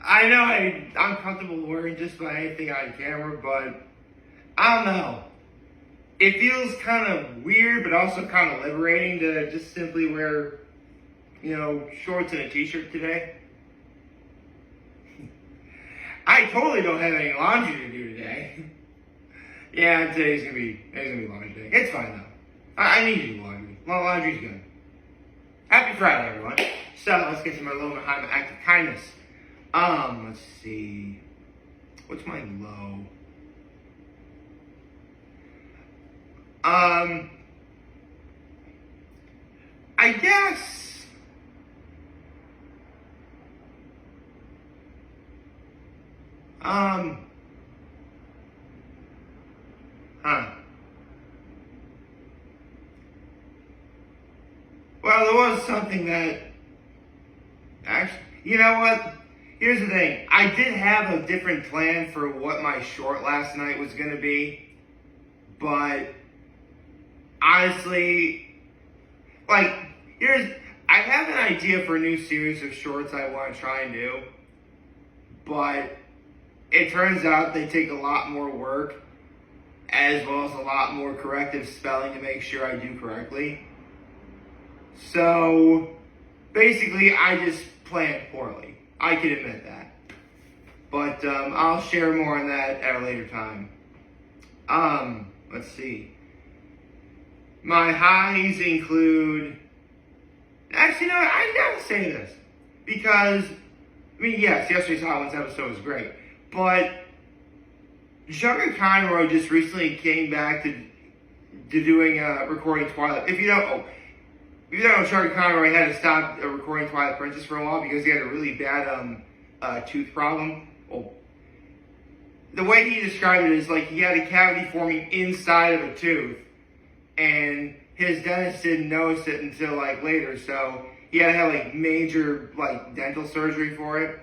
I know I'm comfortable wearing just about anything on camera, but I don't know. It feels kind of weird, but also kind of liberating to just simply wear, shorts and a t-shirt today. I totally don't have any laundry to do today. Yeah, today's gonna be laundry day. It's fine though. I need to do laundry. Laundry's good. Happy Friday, everyone. So let's get to my low and high act of kindness. Let's see. What's my low? I guess. Well, there was something that, actually, you know what? Here's the thing. I did have a different plan for what my short last night was going to be. But, honestly, I have an idea for a new series of shorts I want to try and do. But, it turns out they take a lot more work, as well as a lot more corrective spelling to make sure I do correctly. So, basically, I just planned poorly. I can admit that. But, I'll share more on that at a later time. Let's see. My highs include... Actually, no, I gotta say this. Because, yes, yesterday's Hot Ones episode was great. But, Sugar Conroy just recently came back to doing recording Twilight. If you don't know, Sugar Conroy had to stop recording Twilight Princess for a while because he had a really bad tooth problem. Well, the way he described it is he had a cavity forming inside of a tooth, and his dentist didn't notice it until later, so he had to have major dental surgery for it.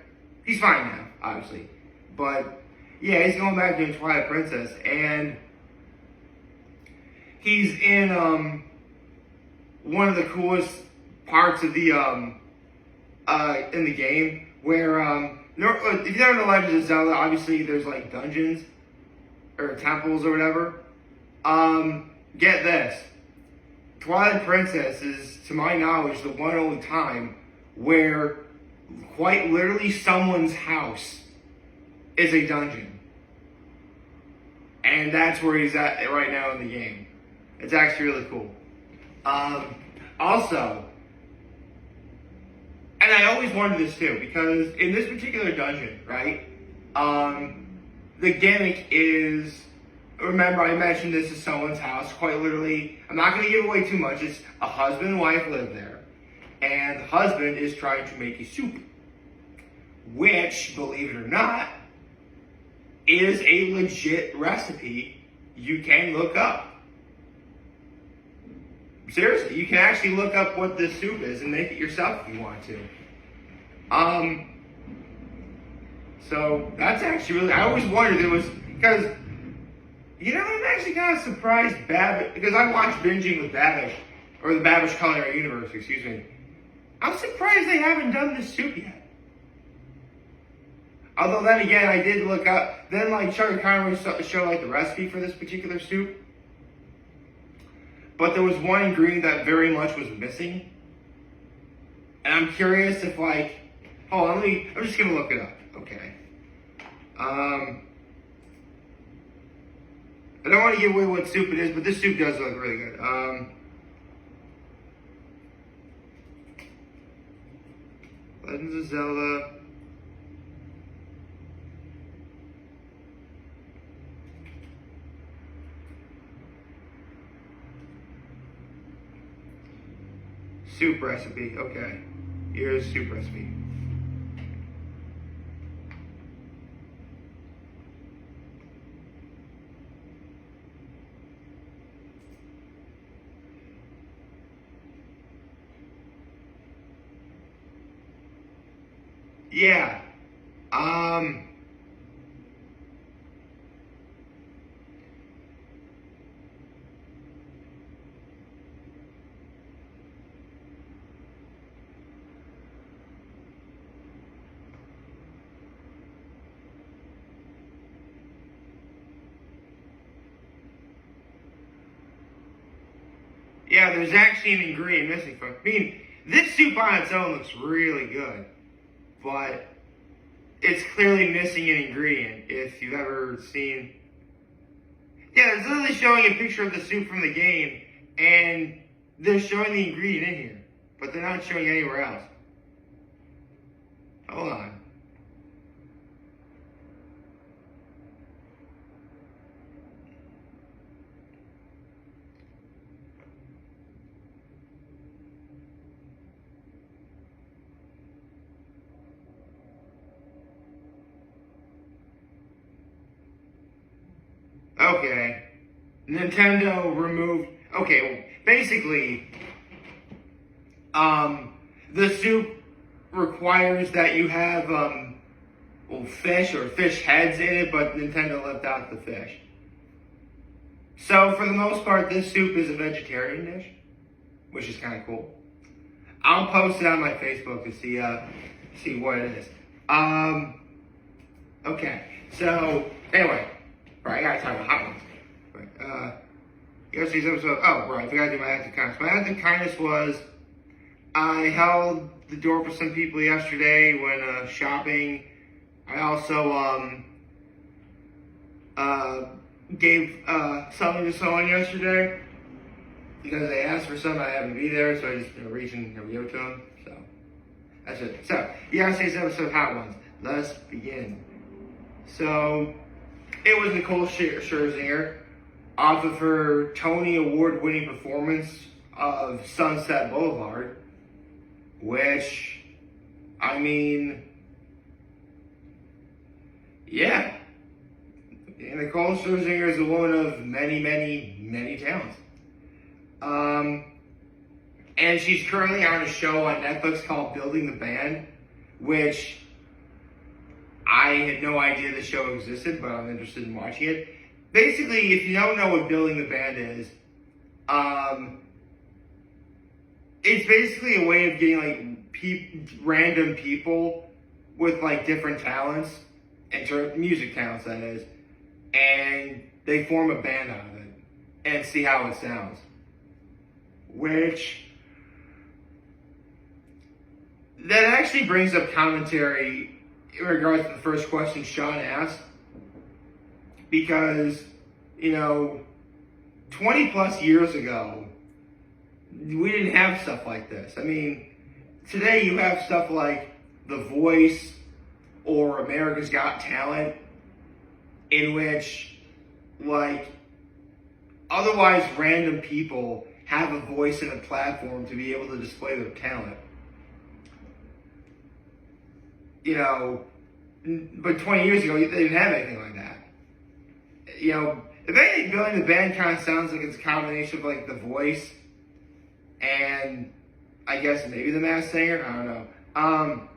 He's fine now, obviously, but yeah, he's going back doing Twilight Princess, and he's in one of the coolest parts of the in the game where if you never know Legend of Zelda, obviously there's dungeons or temples or whatever. Get this. Twilight Princess is, to my knowledge, the one and only time where quite literally someone's house is a dungeon. And that's where he's at right now in the game. It's actually really cool. Also, and I always wondered this too, because in this particular dungeon, right, the gimmick is, remember I mentioned this is someone's house, quite literally, I'm not going to give away too much, it's a husband and wife live there, and the husband is trying to make a soup, which, believe it or not, is a legit recipe you can look up. Seriously, you can actually look up what this soup is and make it yourself if you want to. So that's actually really, I always wondered, it was, because, I'm actually kind of surprised Babish, because I watched Binging with Babish, or the Babish Culinary Universe, excuse me. I'm surprised they haven't done this soup yet. Although then again, I did look up, then Sugar Conroy showed the recipe for this particular soup. But there was one ingredient that very much was missing. And I'm curious if hold on, I'm just gonna look it up. Okay. I don't want to give away what soup it is, but this soup does look really good. Legends of Zelda. Soup recipe, okay. Here's soup recipe. Yeah. yeah, there's actually an ingredient missing from it. I mean, this soup on its own looks really good, but it's clearly missing an ingredient. If you've ever seen, yeah, it's literally showing a picture of the soup from the game, and they're showing the ingredient in here, but they're not showing anywhere else. Hold on. Okay. Nintendo removed. Okay, well, basically, the soup requires that you have fish or fish heads in it, but Nintendo left out the fish. So for the most part, this soup is a vegetarian dish, which is kind of cool. I'll post it on my Facebook to see what it is. Okay. So anyway. Right, I gotta talk about hot ones. Right, yesterday's episode. Oh, right, I forgot to do my act of kindness. My act of kindness was I held the door for some people yesterday when shopping. I also gave something to someone yesterday because they asked for something. I happened to be there, so I just reached and gave it to them. So that's it. So yesterday's episode of Hot Ones. Let's begin. So. It was Nicole Scherzinger off of her Tony Award-winning performance of Sunset Boulevard, which, I mean, yeah. Nicole Scherzinger is a woman of many, many, many talents. And she's currently on a show on Netflix called Building the Band, which I had no idea the show existed, but I'm interested in watching it. Basically, if you don't know what Building the Band is, it's basically a way of getting like random people with like different talents, music talents that is, and they form a band out of it and see how it sounds. Which that actually brings up commentary in regards to the first question Sean asked, because, 20 plus years ago, we didn't have stuff like this. I mean, today you have stuff like The Voice or America's Got Talent, in which, like, otherwise random people have a voice and a platform to be able to display their talent. But 20 years ago, they didn't have anything like that. If anything, Building the Band kind of sounds like it's a combination of like The Voice and I guess maybe The Masked Singer. I don't know.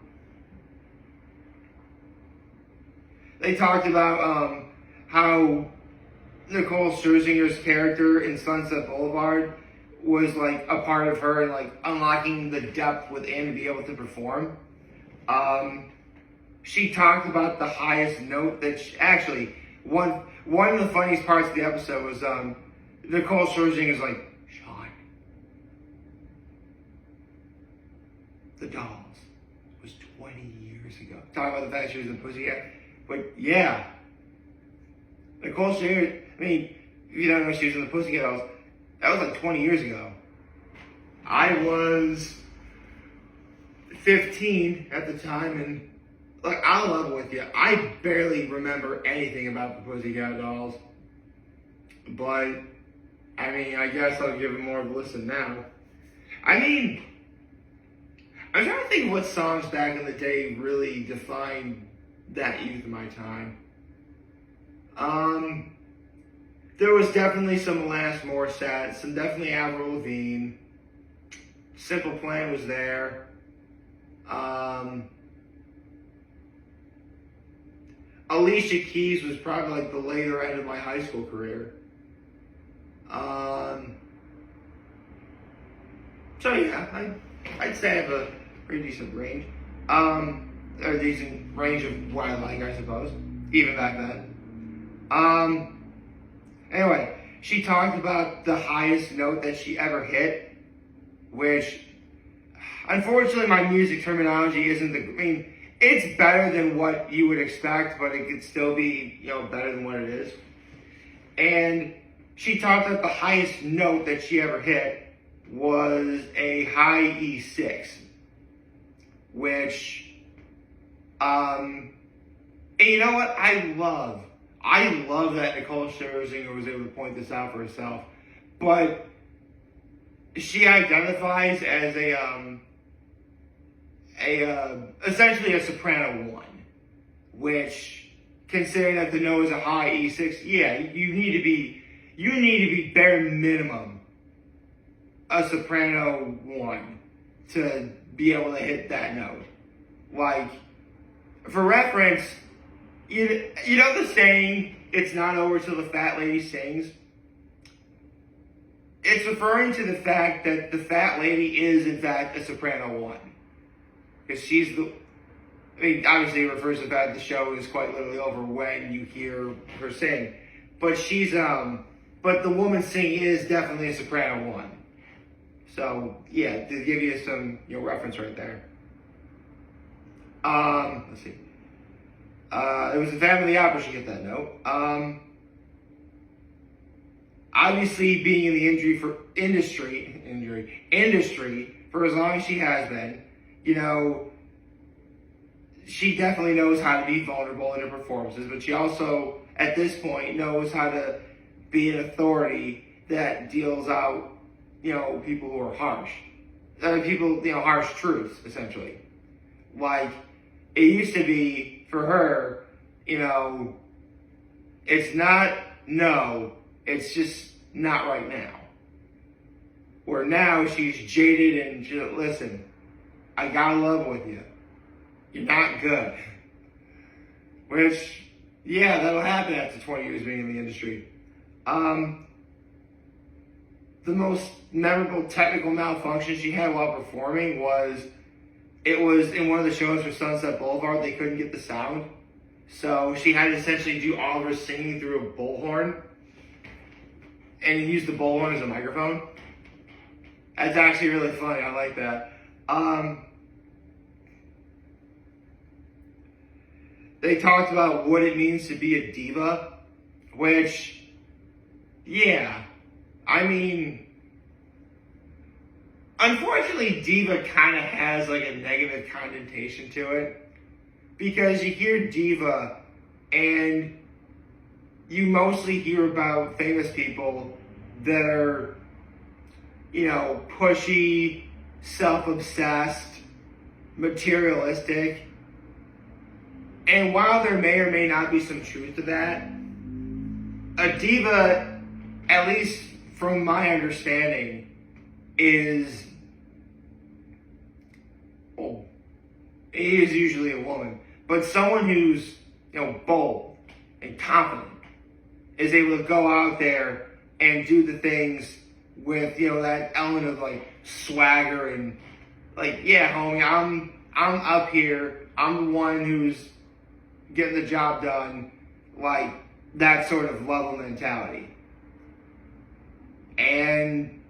They talked about how Nicole Scherzinger's character in Sunset Boulevard was like a part of her and like unlocking the depth within to be able to perform. She talked about the highest note that actually one of the funniest parts of the episode was Nicole Scherzinger is like, Sean, The Dolls was 20 years ago. Talking about the fact she was in Pussycat. But yeah, Nicole Scherzinger, I mean, if you don't know she was in the Pussycat Dolls, that was like 20 years ago. I was 15 at the time, and look, I'll level with you. I barely remember anything about the Pussycat Dolls. But, I mean, I guess I'll give it more of a listen now. I mean, I'm trying to think of what songs back in the day really defined that youth of my time. There was definitely some Alanis Morissette, some definitely Avril Lavigne. Simple Plan was there. Alicia Keys was probably like the later end of my high school career. So yeah, I'd say I have a pretty decent range. A decent range of what I like, I suppose, even back then. Anyway, she talked about the highest note that she ever hit, which, unfortunately, my music terminology isn't it's better than what you would expect, but it could still be, better than what it is. And she talked about the highest note that she ever hit was a high E6, which, and you know what? I love that Nicole Scherzinger was able to point this out for herself. But she identifies as essentially a soprano 1, which, considering that the note is a high E6, yeah, you need to be bare minimum a soprano 1 to be able to hit that note. Like, for reference, you know the saying, it's not over till the fat lady sings? It's referring to the fact that the fat lady is, in fact, a soprano 1. Because she's obviously it refers to the fact that the show is quite literally over when you hear her sing. But but the woman singing is definitely a soprano 1. So, yeah, to give you some, reference right there. Let's see. It was the Phantom of the Opera, she hit that note. Obviously, being in the industry for as long as she has been, she definitely knows how to be vulnerable in her performances, but she also, at this point, knows how to be an authority that deals out, people who are harsh. Harsh truths, essentially. Like, it used to be, for her, it's not no, it's just not right now. Where now she's jaded and listen, I got love with you. You're not good. Which, yeah, that'll happen after 20 years being in the industry. The most memorable technical malfunction she had while performing was, it was in one of the shows for Sunset Boulevard, they couldn't get the sound. So she had to essentially do all of her singing through a bullhorn and use the bullhorn as a microphone. That's actually really funny. I like that. They talked about what it means to be a diva, which, yeah, unfortunately, diva kind of has like a negative connotation to it, because you hear diva and you mostly hear about famous people that are, pushy, self-obsessed, materialistic. And while there may or may not be some truth to that, a diva, at least from my understanding, is usually a woman, but someone who's, bold and confident is able to go out there and do the things with, that element of like swagger and like, yeah, homie, I'm up here, I'm the one who's getting the job done, like that sort of level mentality. And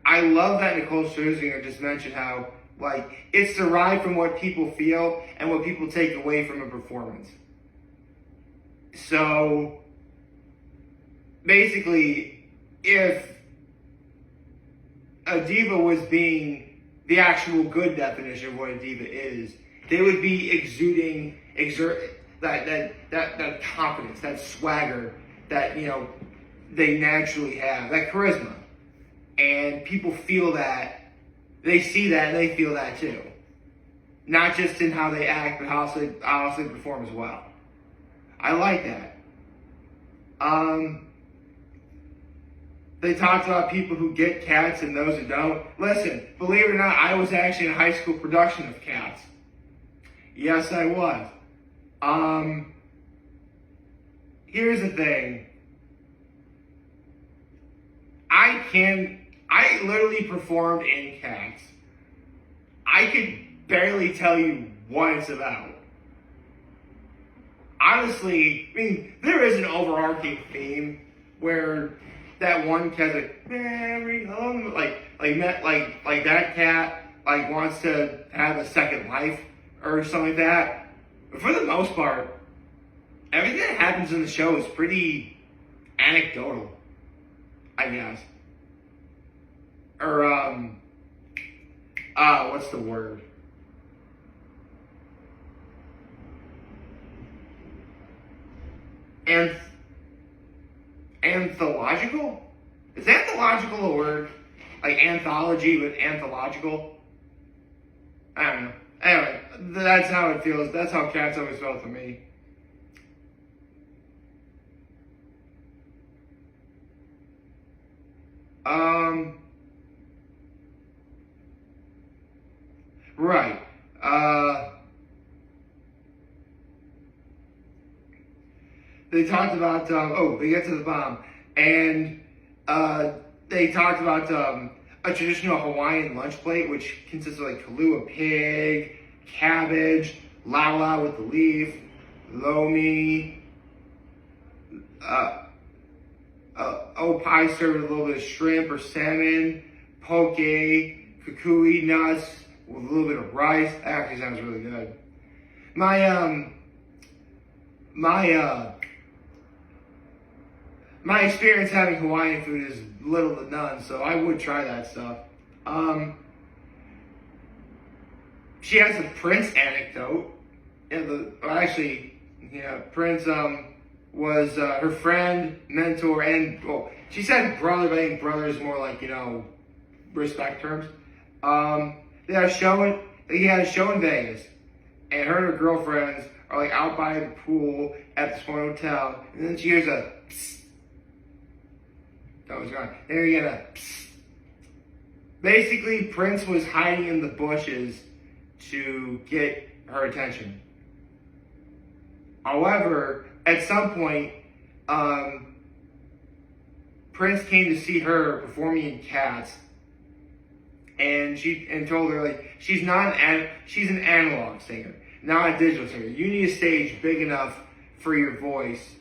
I love that Nicole Scherzinger just mentioned how, like, it's derived from what people feel and what people take away from a performance. So, basically, if a diva was being the actual good definition of what a diva is, they would be exuding that confidence, that swagger that, they naturally have, that charisma. And people feel that, they see that, and they feel that too. Not just in how they act, but how they perform as well. I like that. They talked about people who get Cats and those who don't. Listen, believe it or not, I was actually in a high school production of Cats. Yes, I was. Here's the thing. I literally performed in Cats. I could barely tell you what it's about. Honestly, there is an overarching theme where that one cat's like, Mary, like that cat like wants to have a second life or something like that. But for the most part, everything that happens in the show is pretty anecdotal, I guess. Or what's the word? Anthological? Is anthological a word? Like anthology, but anthological? I don't know. Anyway, that's how it feels. That's how cats always felt to me. Right. They talked about, they get to the bomb, and they talked about a traditional Hawaiian lunch plate, which consists of like Kahlua pig, cabbage, lala with the leaf, lomi, pie served with a little bit of shrimp or salmon, poke, kukui nuts with a little bit of rice. That actually sounds really good. My experience having Hawaiian food is little to none, so I would try that stuff. She has a Prince anecdote. Prince was her friend, mentor, and she said brother, but I think brother is more like respect terms. He had a show in Vegas, and her and her girlfriends are like out by the pool at this one hotel, and then she hears a psst. That was gone. There you get a psst. Basically, Prince was hiding in the bushes to get her attention. However, at some point, Prince came to see her performing in Cats, and told her like she's an analog singer, not a digital singer. You need a stage big enough for your voice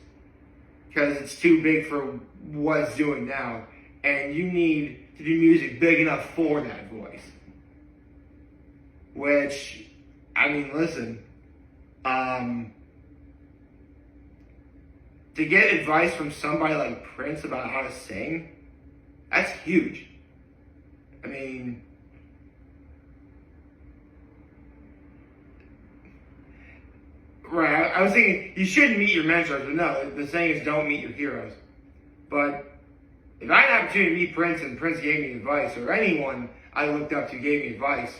because it's too big for what it's doing now, and you need to do music big enough for that voice. Which, I mean, listen, to get advice from somebody like Prince about how to sing, that's huge. I mean, right, I was thinking you shouldn't meet your mentors, but no, the saying is don't meet your heroes. But if I had an opportunity to meet Prince and Prince gave me advice, or anyone I looked up to gave me advice,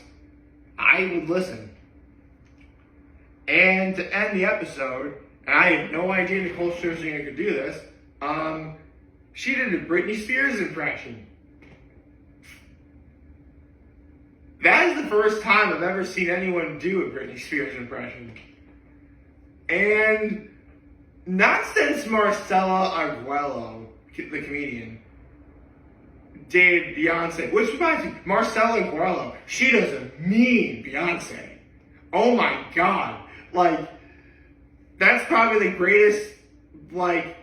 I would listen. And to end the episode, and I had no idea Nicole Scherzinger could do this, she did a Britney Spears impression. That is the first time I've ever seen anyone do a Britney Spears impression. And not since Marcella Arguello, the comedian, did Beyonce. Which reminds me, Marcella Arguello, she does a mean Beyonce. Oh my God. Like, that's probably the greatest, like,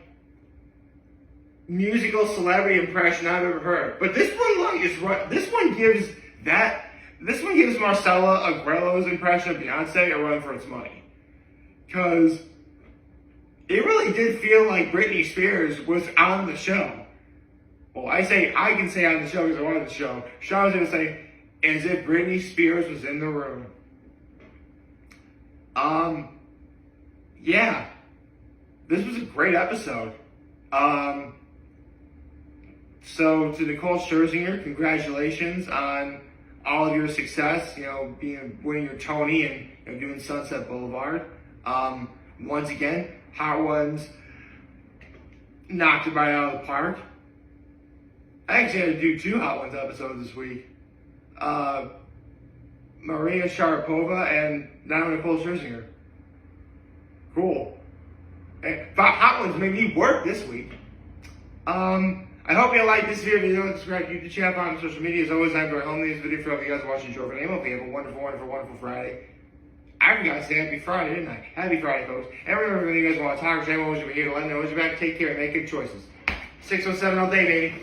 musical celebrity impression I've ever heard. But this one, this one gives Marcella Arguello's impression of Beyonce a run for its money. Because it really did feel like Britney Spears was on the show. Well, I can say on the show because I wanted the show. Sean was going to say, as if Britney Spears was in the room. Yeah. This was a great episode. So to Nicole Scherzinger, congratulations on all of your success, winning your Tony and doing Sunset Boulevard. Once again, Hot Ones knocked it right out of the park. I actually had to do 2 Hot Ones episodes this week. Maria Sharapova and now Nicole Scherzinger. Cool. And Hot Ones made me work this week. I hope you liked this video. If you don't subscribe to the YouTube channel, follow me on social media. As always, I'm going home this video for all of you guys watching Joe Van I hope you have a wonderful, wonderful, wonderful Friday. I forgot to say happy Friday, didn't I? Happy Friday, folks. And remember, if you guys want to talk, I'm always over here to let me know. Always back. Take care and make good choices. 607 all day, baby.